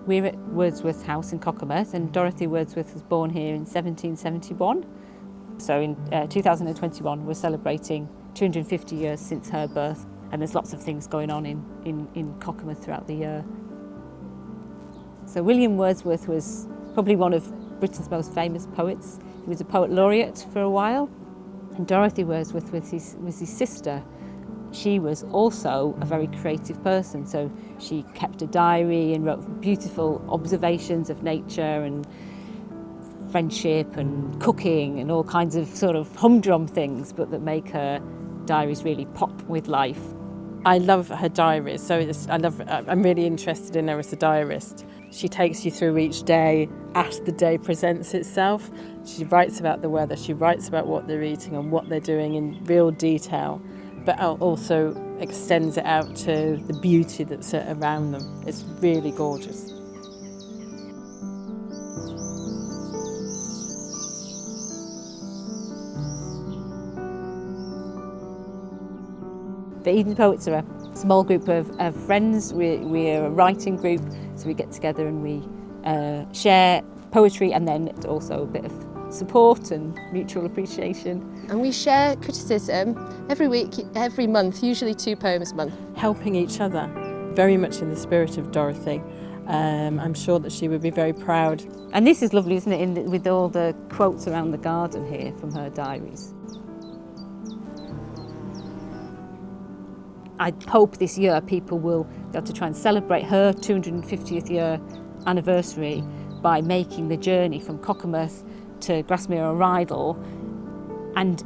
We're at Wordsworth House in Cockermouth, and Dorothy Wordsworth was born here in 1771. So in 2021 we're celebrating 250 years since her birth, and there's lots of things going on in Cockermouth throughout the year. So William Wordsworth was probably one of Britain's most famous poets. He was a poet laureate for a while, and Dorothy Wordsworth was his sister. She was also a very creative person, so she kept a diary and wrote beautiful observations of nature and friendship and cooking and all kinds of sort of humdrum things, but that make her diaries really pop with life. I love her diaries, I'm really interested in her as a diarist. She takes you through each day as the day presents itself. She writes about the weather, she writes about what they're eating and what they're doing in real detail, but also extends it out to the beauty that's around them. It's really gorgeous. The Eden Poets are a small group of friends. We're a writing group, so we get together and we share poetry, and then also a bit of support and mutual appreciation. And we share criticism every week, every month, usually 2 poems a month. Helping each other, very much in the spirit of Dorothy. I'm sure that she would be very proud. And this is lovely, isn't it, with all the quotes around the garden here from her diaries. I hope this year people will be able to try and celebrate her 250th year anniversary by making the journey from Cockermouth to Grasmere or Rydal, and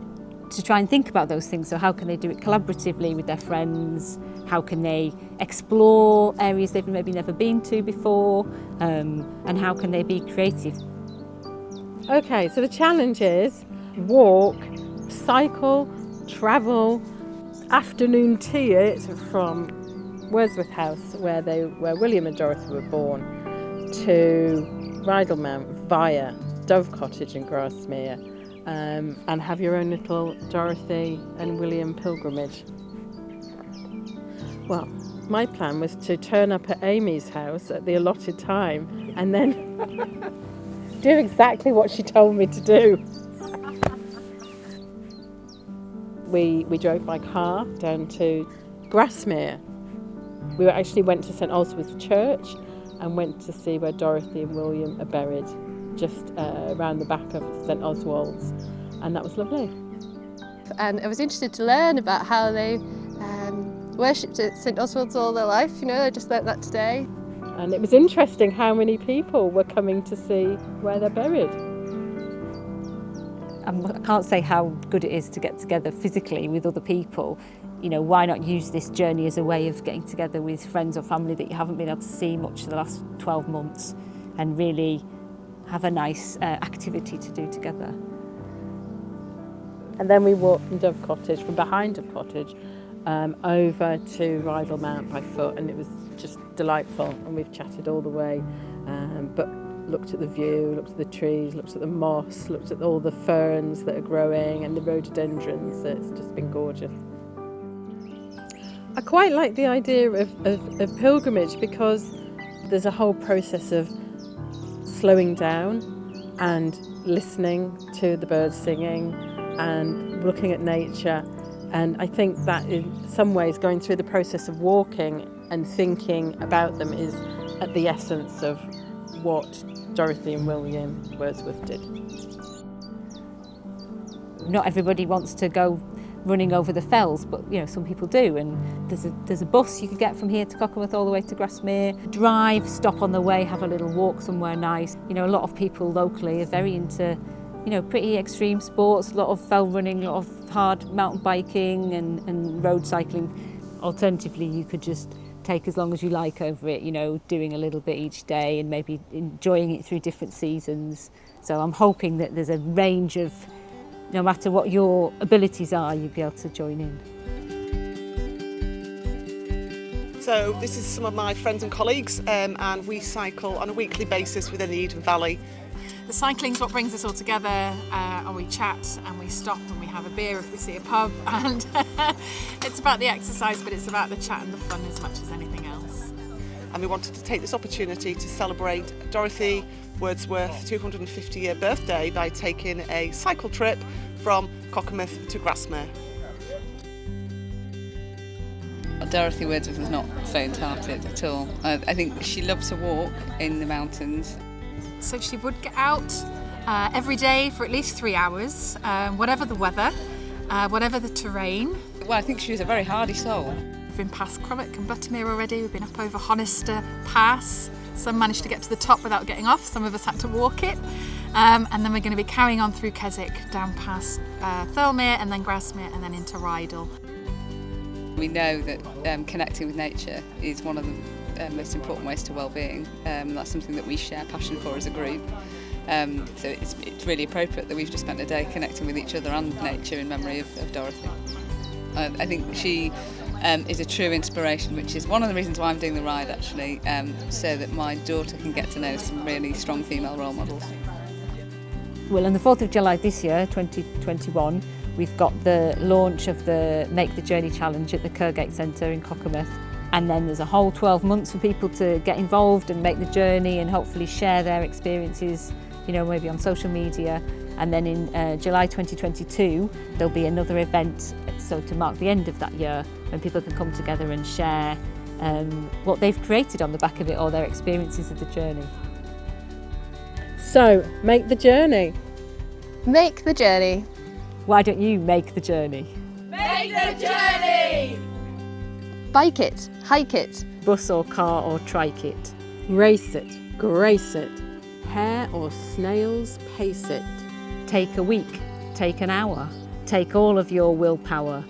to try and think about those things. So how can they do it collaboratively with their friends? How can they explore areas they've maybe never been to before? And how can they be creative? Okay, so the challenge is walk, cycle, travel, afternoon tea it from Wordsworth House, where William and Dorothy were born, to Rydal Mount via Dove Cottage in Grasmere, and have your own little Dorothy and William pilgrimage. Well, my plan was to turn up at Amy's house at the allotted time and then do exactly what she told me to do. We drove by car down to Grasmere. We actually went to St Oswald's Church and went to see where Dorothy and William are buried, just around the back of St Oswald's, and that was lovely. And I was interested to learn about how they worshipped at St Oswald's all their life. You know, I just learnt that today. And it was interesting how many people were coming to see where they're buried. I can't say how good it is to get together physically with other people. You know, why not use this journey as a way of getting together with friends or family that you haven't been able to see much for the last 12 months and really have a nice activity to do together. And then we walked from Dove Cottage, from behind Dove Cottage, over to Rydal Mount by foot, and it was just delightful, and we've chatted all the way, but looked at the view, looked at the trees, looked at the moss, looked at all the ferns that are growing and the rhododendrons. It's just been gorgeous. I quite like the idea of pilgrimage, because there's a whole process of slowing down and listening to the birds singing and looking at nature. And I think that in some ways going through the process of walking and thinking about them is at the essence of what Dorothy and William Wordsworth did. Not everybody wants to go running over the fells, but you know, some people do, and there's a bus you could get from here to Cockermouth all the way to Grasmere. Drive, stop on the way, have a little walk somewhere nice. You know, a lot of people locally are very into, you know, pretty extreme sports, a lot of fell running, a lot of hard mountain biking and road cycling. Alternatively, you could just take as long as you like over it, you know, doing a little bit each day and maybe enjoying it through different seasons. So I'm hoping that there's a range of, no matter what your abilities are, you'll be able to join in. So this is some of my friends and colleagues, and we cycle on a weekly basis within the Eden Valley. The cycling's what brings us all together, and we chat and we stop and we have a beer if we see a pub, and it's about the exercise, but it's about the chat and the fun as much as anything else. and we wanted to take this opportunity to celebrate Dorothy Wordsworth's 250-year birthday by taking a cycle trip from Cockermouth to Grasmere. Dorothy Wordsworth was not faint-hearted at all. I think she loves to walk in the mountains. So she would get out every day for at least 3 hours, whatever the weather, whatever the terrain. Well, I think she was a very hardy soul. We've been past Cromwick and Buttermere already, we've been up over Honister Pass. Some managed to get to the top without getting off, some of us had to walk it. And then we're going to be carrying on through Keswick, down past Thirlmere and then Grasmere and then into Rydal. We know that connecting with nature is one of the most important ways to well-being. That's something that we share passion for as a group. So it's really appropriate that we've just spent a day connecting with each other and nature in memory of Dorothy. I think she is a true inspiration, which is one of the reasons why I'm doing the ride actually, so that my daughter can get to know some really strong female role models. Well, on the 4th of July this year, 2021, we've got the launch of the Make the Journey Challenge at the Kergate Centre in Cockermouth. And then there's a whole 12 months for people to get involved and make the journey and hopefully share their experiences, you know, maybe on social media. And then in July 2022, there'll be another event, so to mark the end of that year, when people can come together and share what they've created on the back of it or their experiences of the journey. So, make the journey. Make the journey. Why don't you make the journey? Make the journey! Bike it, hike it, Bus or car or trike it. Race it, grace it. Hare or snails, pace it. Take a week, take an hour, take all of your willpower.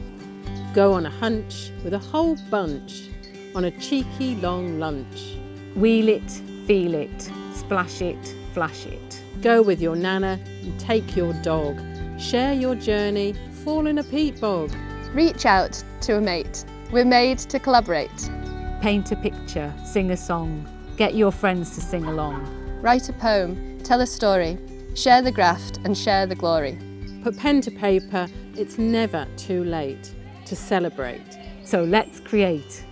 Go on a hunch with a whole bunch on a cheeky long lunch. Wheel it, feel it, splash it, flash it. Go with your nana and take your dog. Share your journey, fall in a peat bog. reach out to a mate. We're made to collaborate. Paint a picture, sing a song, get your friends to sing along. Write a poem, tell a story, share the graft and share the glory. Put pen to paper, it's never too late to celebrate. So let's create.